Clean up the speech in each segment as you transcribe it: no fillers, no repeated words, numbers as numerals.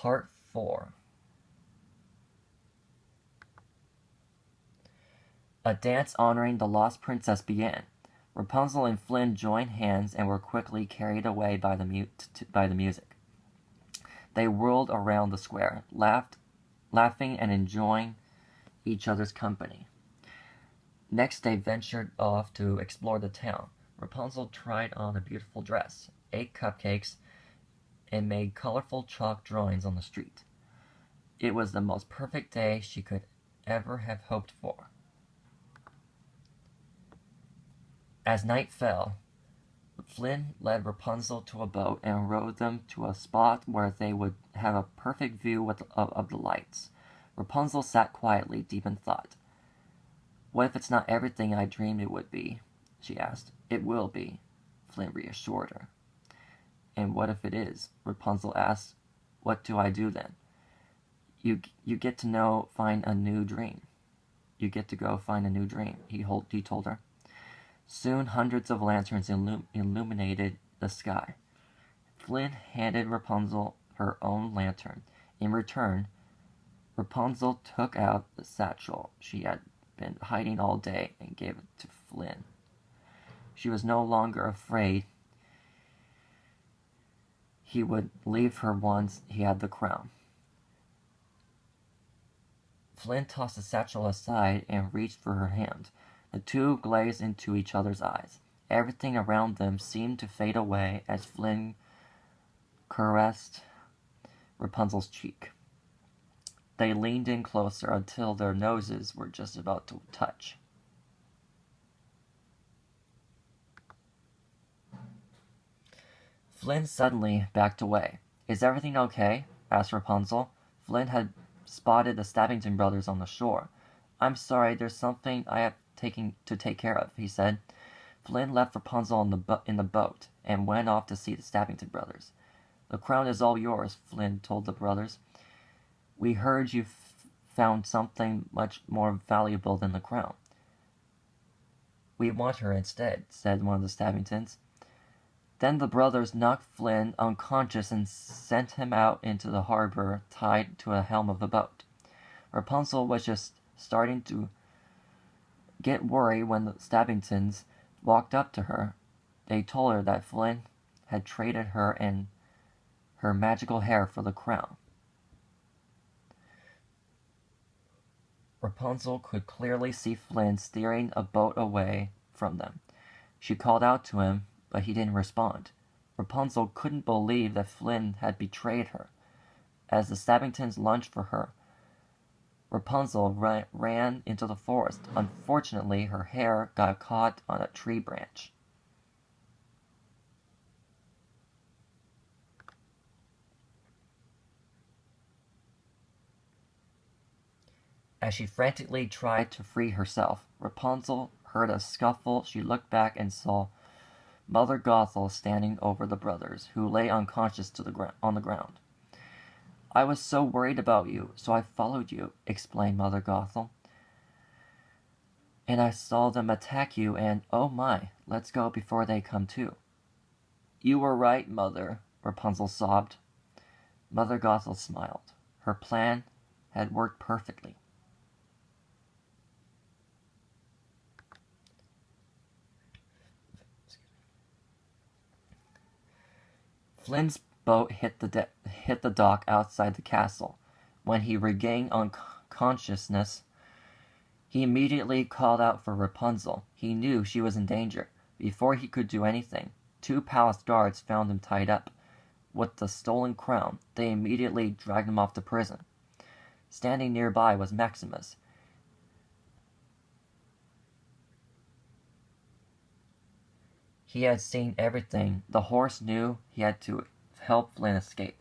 Part 4. A dance honoring the lost princess began. Rapunzel and Flynn joined hands and were quickly carried away by the music. They whirled around the square, laughing and enjoying each other's company. Next they ventured off to explore the town. Rapunzel tried on a beautiful dress, ate cupcakes, and made colorful chalk drawings on the street. It was the most perfect day she could ever have hoped for. As night fell, Flynn led Rapunzel to a boat and rowed them to a spot where they would have a perfect view of the lights. Rapunzel sat quietly, deep in thought. "What if it's not everything I dreamed it would be?" she asked. "It will be," Flynn reassured her. "And what if it is?" Rapunzel asked. "What do I do then?" You get to find a new dream. You get to go find a new dream," he told her. Soon hundreds of lanterns illuminated the sky. Flynn handed Rapunzel her own lantern. In return, Rapunzel took out the satchel she had been hiding all day and gave it to Flynn. She was no longer afraid he would leave her once he had the crown. Flynn tossed the satchel aside and reached for her hand. The two gazed into each other's eyes. Everything around them seemed to fade away as Flynn caressed Rapunzel's cheek. They leaned in closer until their noses were just about to touch. Flynn suddenly backed away. "Is everything okay?" asked Rapunzel. Flynn had spotted the Stabbington brothers on the shore. "I'm sorry, there's something I have to take care of," he said. Flynn left Rapunzel in the boat and went off to see the Stabbington brothers. "The crown is all yours," Flynn told the brothers. "We heard you found something much more valuable than the crown." "We want her instead," said one of the Stabbingtons. Then the brothers knocked Flynn unconscious and sent him out into the harbor tied to a helm of the boat. Rapunzel was just starting to get worried when the Stabbingtons walked up to her. They told her that Flynn had traded her and her magical hair for the crown. Rapunzel could clearly see Flynn steering a boat away from them. She called out to him, but he didn't respond. Rapunzel couldn't believe that Flynn had betrayed her. As the Stabbingtons lunged for her, Rapunzel ran into the forest. Unfortunately, her hair got caught on a tree branch. As she frantically tried to free herself, Rapunzel heard a scuffle. She looked back and saw Mother Gothel standing over the brothers, who lay unconscious on the ground. "I was so worried about you, so I followed you," explained Mother Gothel. "And I saw them attack you, and oh my, let's go before they come to." "You were right, Mother," Rapunzel sobbed. Mother Gothel smiled. Her plan had worked perfectly. Flynn's boat hit the dock outside the castle. When he regained consciousness, he immediately called out for Rapunzel. He knew she was in danger. Before he could do anything, 2 palace guards found him tied up. With the stolen crown, they immediately dragged him off to prison. Standing nearby was Maximus. He had seen everything. The horse knew he had to help Flynn escape.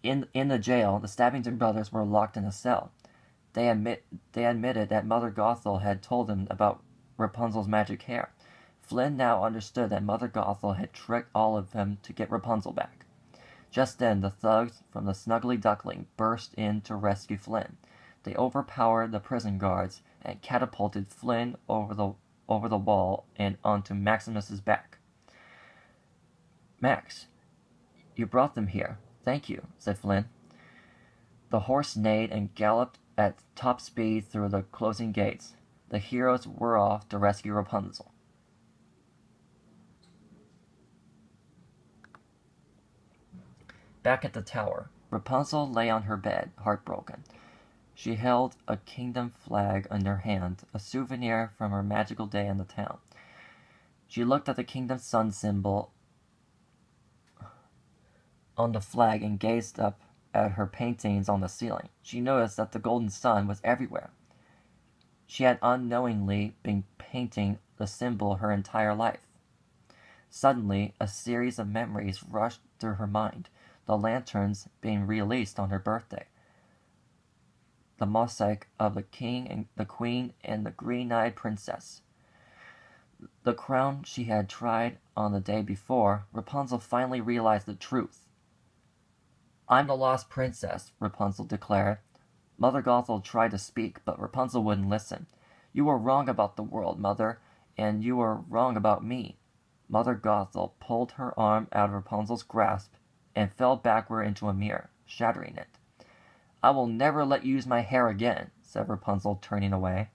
In the jail, the Stabbington brothers were locked in a cell. They admitted that Mother Gothel had told them about Rapunzel's magic hair. Flynn now understood that Mother Gothel had tricked all of them to get Rapunzel back. Just then, the thugs from the Snuggly Duckling burst in to rescue Flynn. They overpowered the prison guards and catapulted Flynn over the wall and onto Maximus's back. "Max, you brought them here," Thank you, said Flynn. The horse neighed and galloped at top speed through the closing gates. The heroes were off to rescue Rapunzel. Back at the tower, Rapunzel lay on her bed, heartbroken. She held a kingdom flag in her hand, a souvenir from her magical day in the town. She looked at the kingdom sun symbol on the flag and gazed up at her paintings on the ceiling. She noticed that the golden sun was everywhere. She had unknowingly been painting the symbol her entire life. Suddenly, a series of memories rushed through her mind, the lanterns being released on her birthday, the mosaic of the king and the queen and the green-eyed princess, the crown she had tried on the day before. Rapunzel finally realized the truth. I'm the lost princess, Rapunzel declared. Mother Gothel tried to speak, but Rapunzel wouldn't listen. You were wrong about the world, Mother, and you were wrong about me. Mother Gothel pulled her arm out of Rapunzel's grasp and fell backward into a mirror, shattering it. I will never let you use my hair again, said Rapunzel, turning away.